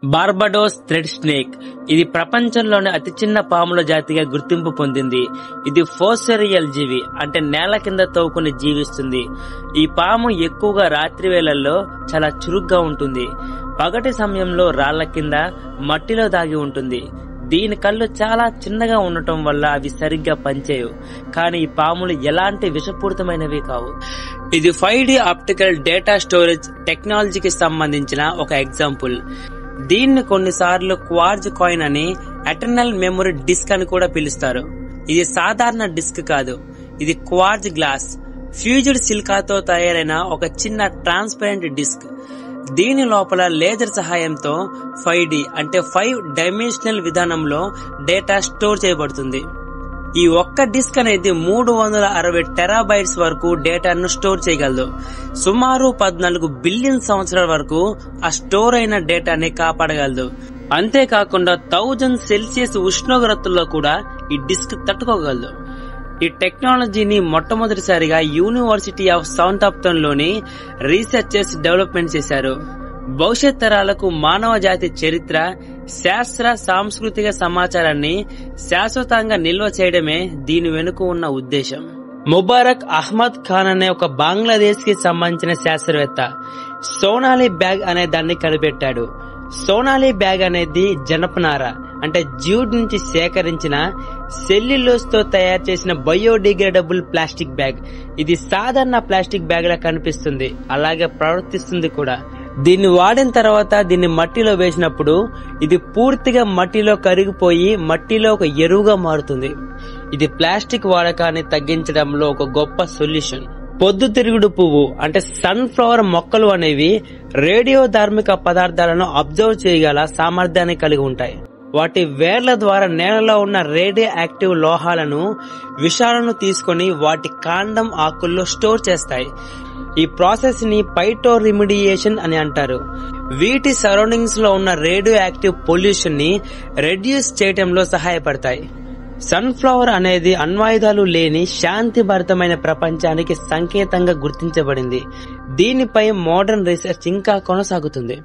Barbados thread snake. ఇది ప్రపంచంలోని అతి చిన్న పాముల జాతిగా గుర్తింపు పొందింది. ఇది ఫోసెరియల్ జీవి, అంటే నేల కింద తవ్వుకుని జీవిస్తుంది. ఈ పాము ఎక్కువగా రాత్రి వేళల్లో చాలా చురుగ్గా ఉంటుంది. పగటి సమయంలో రాళ్ల కింద మట్టిలో దాగి ఉంటుంది. దీని కళ్ళు చాలా చిన్నగా ఉండటం వల్ల అవి సరిగ్గా పనిచేయవు. కానీ ఈ పాములు ఎలాంటి విషపూరితమైనవి కావు. ఇది 5D ఆప్టికల్ డేటా స్టోరేజ్ టెక్నాలజీకి సంబంధించిన ఒక ఎగ్జాంపుల్. దీన్ని కొన్నిసార్లు క్వార్జ్ కాయిన్ అని, ఎటర్నల్ మెమరీ డిస్క్ అని కూడా పిలుస్తారు. ఇది సాధారణ డిస్క్ కాదు, ఇది క్వార్జ్ గ్లాస్ ఫ్యూజ్డ్ సిలికాతో తయారైన ఒక చిన్న ట్రాన్స్పరెంట్ డిస్క్. దీని లోపల లేజర్ సహాయంతో 5D అంటే 5 డైమెన్షనల్ విధానంలో డేటా స్టోర్ చేయబడుతుంది. ఈ ఒక్క డిస్క్ అనేది 360 టెరాబైట్స్ వరకు డేటాను స్టోర్ చేయగలదు. సుమారు 14 బిలియన్ సంవత్సరాల వరకు ఆ స్టోర్ అయిన డేటాని కాపాడగలదు. అంతేకాకుండా 1000 సెల్సియస్ ఉష్ణోగ్రతల్లో కూడా ఈ డిస్క్ తట్టుకోగలదు. ఈ టెక్నాలజీని మొట్టమొదటిసారిగా యూనివర్సిటీ ఆఫ్ సౌతాంప్టన్ లోని రీసెర్చర్స్ డెవలప్మెంట్ చేశారు. భవిష్యత్ తరాలకు మానవ జాతి చరిత్ర, శాస్త్ర, సాంస్కృతిక సమాచారాన్ని శాశ్వతంగా నిల్వ చేయడమే దీని వెనుక ఉన్న ఉద్దేశం. ముబారక్ అహ్మద్ ఖాన్ అనే ఒక బంగ్లాదేశ్ కి సంబంధించిన శాస్త్రవేత్త సోనాలి బ్యాగ్ అనే దాన్ని కనిపెట్టాడు. సోనాలి బ్యాగ్ అనేది జనపనార అంటే జ్యూట్ నుంచి సేకరించిన సెల్యులోజ్ తో తయారు చేసిన బయోడిగ్రేడబుల్ ప్లాస్టిక్ బ్యాగ్. ఇది సాధారణ ప్లాస్టిక్ బ్యాగ్ లా కనిపిస్తుంది, అలాగే ప్రవర్తిస్తుంది కూడా. దీన్ని వాడిన తర్వాత దీన్ని మట్టిలో వేసినప్పుడు ఇది పూర్తిగా మట్టిలో కరిగిపోయి మట్టిలో ఒక ఎరువుగా మారుతుంది. ఇది ప్లాస్టిక్ వాడకాన్ని తగ్గించడంలో ఒక గొప్ప సొల్యూషన్. పొద్దుతిరుగుడు పువ్వు అంటే సన్ ఫ్లవర్ మొక్కలు అనేవి రేడియో ధార్మిక పదార్థాలను అబ్జర్వ్ చేయగల సామర్థ్యాన్ని కలిగి ఉంటాయి. వాటి వేర్ల ద్వారా నేలలో ఉన్న రేడియో యాక్టివ్ లోహాలను, విషాలను తీసుకుని వాటి కాండం, ఆకుల్లో స్టోర్ చేస్తాయి. ఈ ప్రాసెస్ ని పైటో రిమిడియేషన్ అని అంటారు. వీటి సరౌండింగ్స్ లో ఉన్న రేడియో యాక్టివ్ పొల్యూషన్ ని రెడ్యూస్ చేయడంలో సహాయపడతాయి. సన్ఫ్లవర్ అనేది అణ్వాయుధాలు లేని శాంతిభరితమైన ప్రపంచానికి సంకేతంగా గుర్తించబడింది. దీనిపై మోడర్న్ రీసెర్చ్ ఇంకా కొనసాగుతుంది.